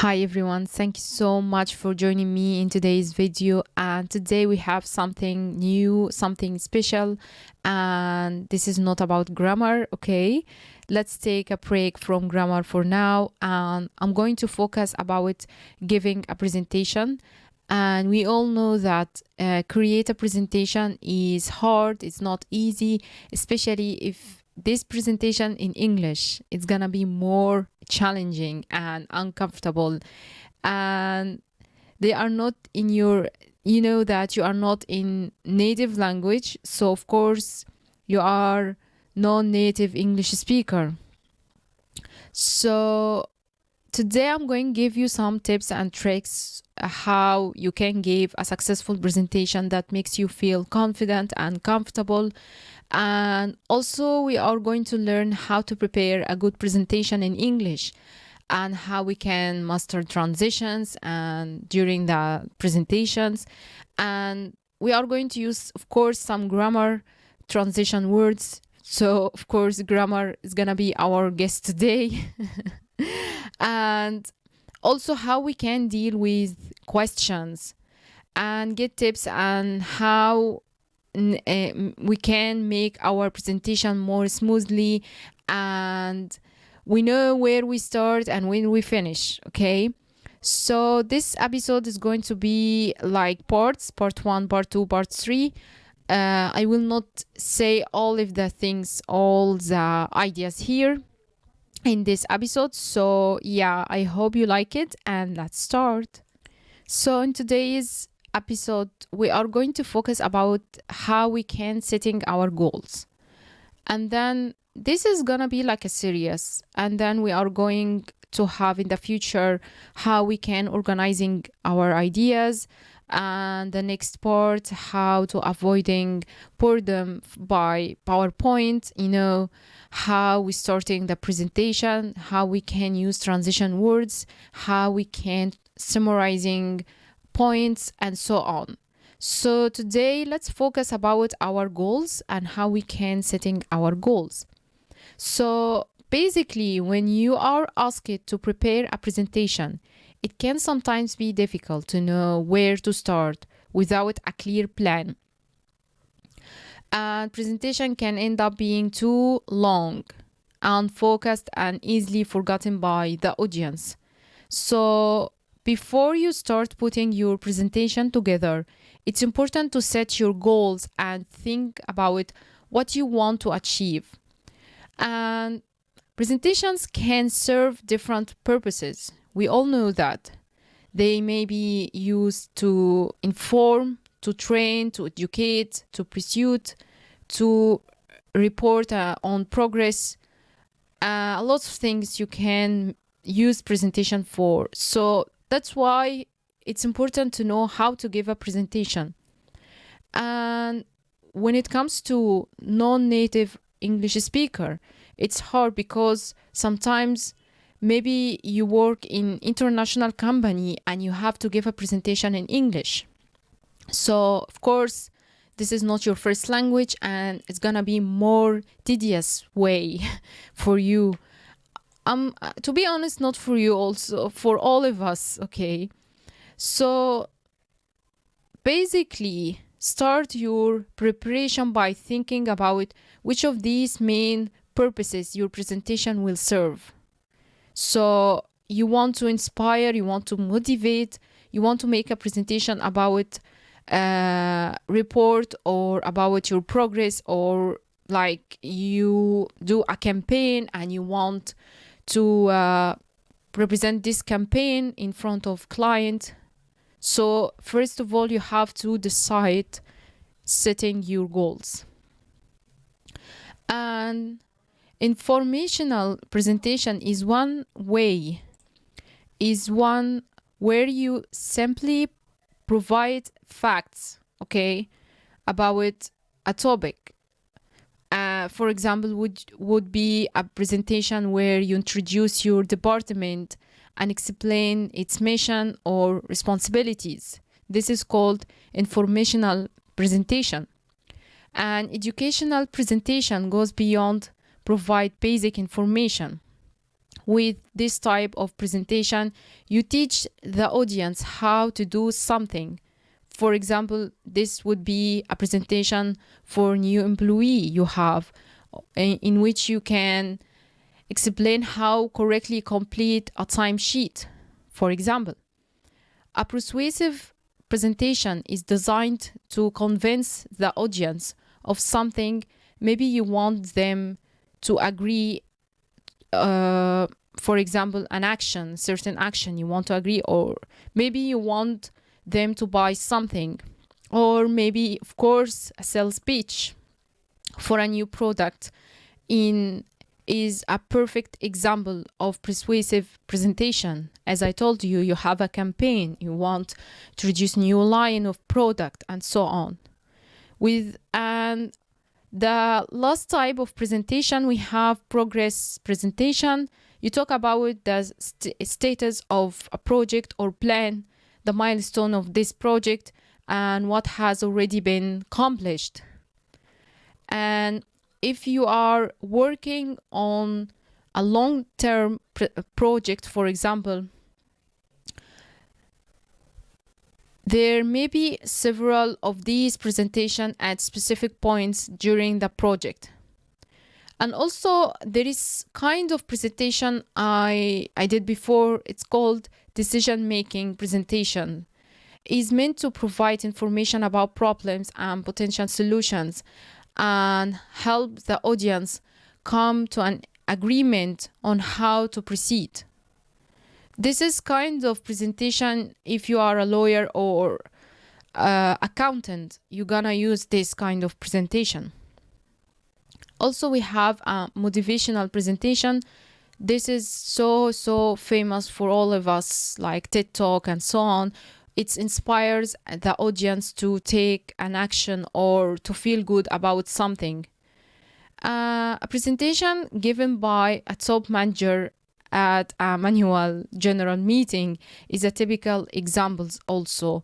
Hi everyone, thank you so much for joining me in today's video. And today we have something new, something special, and this is not about grammar. Okay, let's take a break from grammar for now, and I'm going to focus about giving a presentation. And we all know that create a presentation is hard, it's not easy, especially if this presentation in English it's gonna be more challenging and uncomfortable, and they are not in your, you know, that you are not in native language, so of course you are non-native English speaker. So today I'm going to give you some tips and tricks how you can give a successful presentation that makes you feel confident and comfortable. And also we are going to learn how to prepare a good presentation in English and how we can master transitions and during the presentations. And we are going to use, of course, some grammar transition words. So of course grammar is gonna be our guest today. And also how we can deal with questions and get tips on how we can make our presentation more smoothly, and we know where we start and when we finish. Okay, so this episode is going to be like parts: part 1, part 2, part 3. I will not say all of the things, all the ideas here in this episode. So yeah, I hope you like it, and let's start. So in today's episode we are going to focus about how we can setting our goals, and then this is gonna be like a series, and then we are going to have in the future how we can organizing our ideas, and the next part how to avoiding boredom by PowerPoint, you know, how we starting the presentation, how we can use transition words, how we can summarizing points, and so on. So today let's focus about our goals and how we can setting our goals. So basically when you are asked to prepare a presentation, it can sometimes be difficult to know where to start without a clear plan. And presentation can end up being too long, unfocused, and easily forgotten by the audience. So before you start putting your presentation together, it's important to set your goals and think about what you want to achieve. And presentations can serve different purposes. We all know that. They may be used to inform, to train, to educate, to pursue, to report on progress. A lot of things you can use presentation for. So that's why it's important to know how to give a presentation. And when it comes to non-native English speaker, it's hard because sometimes maybe you work in international company and you have to give a presentation in English. So of course this is not your first language and it's gonna be more tedious way for you. To be honest, not for you, also for all of us. Okay, so basically start your preparation by thinking about which of these main purposes your presentation will serve. So you want to inspire, you want to motivate, you want to make a presentation about report or about your progress, or like you do a campaign and you want to represent this campaign in front of client. So first of all you have to decide setting your goals. And informational presentation is one way, is one where you simply provide facts, okay, about a topic. For example, would be a presentation where you introduce your department and explain its mission or responsibilities. This is called informational presentation. An educational presentation goes beyond provide basic information. With this type of presentation, you teach the audience how to do something. For example, this would be a presentation for new employee you have, in which you can explain how correctly complete a timesheet. For example, a persuasive presentation is designed to convince the audience of something. Maybe you want them to agree, for example, certain action you want to agree, or maybe you want them to buy something, or maybe, of course, a sales pitch for a new product is a perfect example of persuasive presentation. As I told you, you have a campaign, you want to introduce new line of product, and so on. And the last type of presentation, we have progress presentation. You talk about the status of a project or plan, the milestone of this project, and what has already been accomplished. And if you are working on a long-term project, for example, there may be several of these presentations at specific points during the project. And also, there is kind of presentation I did before. It's called decision-making presentation. It's meant to provide information about problems and potential solutions and help the audience come to an agreement on how to proceed. This is kind of presentation, if you are a lawyer or accountant, you're gonna use this kind of presentation. Also, we have a motivational presentation. This is so famous for all of us, like TED Talk and so on. It inspires the audience to take an action or to feel good about something. A presentation given by a top manager at a annual general meeting is a typical example also.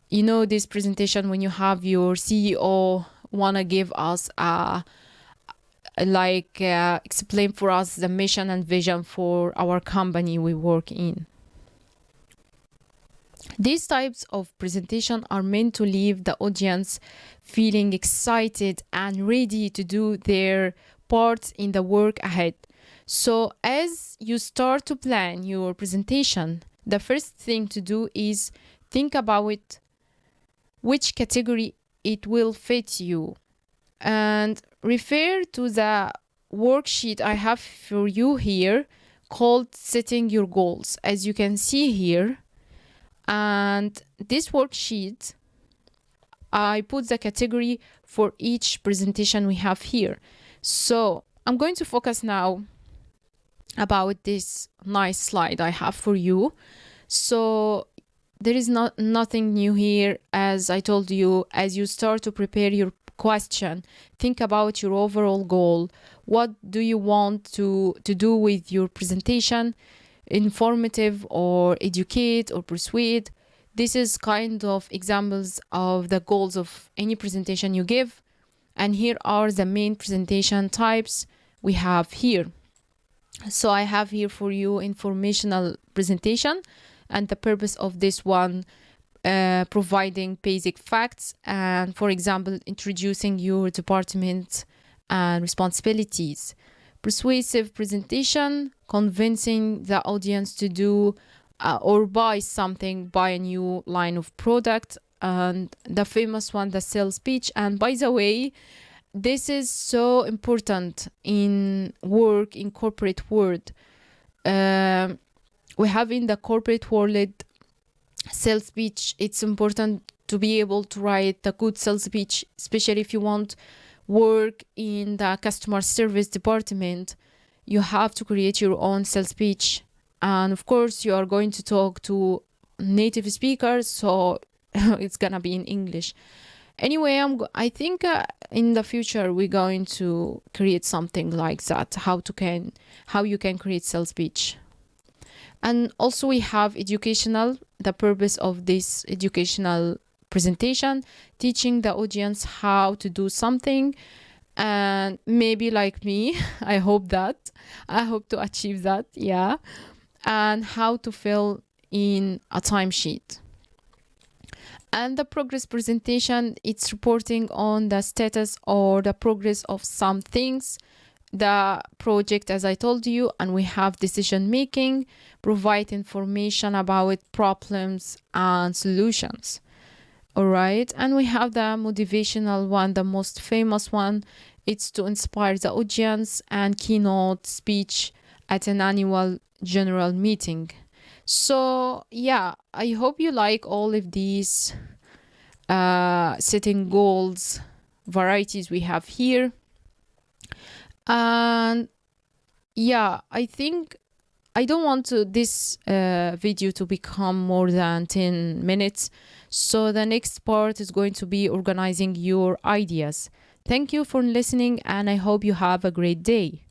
You know, this presentation when you have your CEO wanna give us explain for us the mission and vision for our company we work in. These types of presentation are meant to leave the audience feeling excited and ready to do their part in the work ahead. So as you start to plan your presentation, the first thing to do is think about which category it will fit you, and refer to the worksheet I have for you here called Setting Your Goals, as you can see here. And this worksheet, I put the category for each presentation we have here. So I'm going to focus now about this nice slide I have for you. So there is nothing new here. As I told you, as you start to prepare your question, think about your overall goal. What do you want to do with your presentation? Informative or educate or persuade. This is kind of examples of the goals of any presentation you give. And here are the main presentation types we have here. So I have here for you informational presentation, and the purpose of this one, providing basic facts and, for example, introducing your department and responsibilities. Persuasive presentation, convincing the audience to do or buy something, buy a new line of product. And the famous one, the sales pitch. And by the way, this is so important in work, in corporate world. We have in the corporate world sales pitch. It's important to be able to write a good sales pitch, especially if you want work in the customer service department. You have to create your own sales pitch, and of course you are going to talk to native speakers, so it's gonna be in English. Anyway, I think in the future we're going to create something like that, how you can create sales pitch. And also we have educational, the purpose of this educational presentation, teaching the audience how to do something. and maybe like me, I hope to achieve that, yeah. And how to fill in a timesheet. And the progress presentation, it's reporting on the status or the progress of some things, the project, as I told you. And we have decision making, provide information about problems and solutions. All right. And we have the motivational one, the most famous one. It's to inspire the audience and keynote speech at an annual general meeting. So, yeah, I hope you like all of these setting goals varieties we have here. And yeah, I think I don't want this video to become more than 10 minutes. So the next part is going to be organizing your ideas. Thank you for listening, and I hope you have a great day.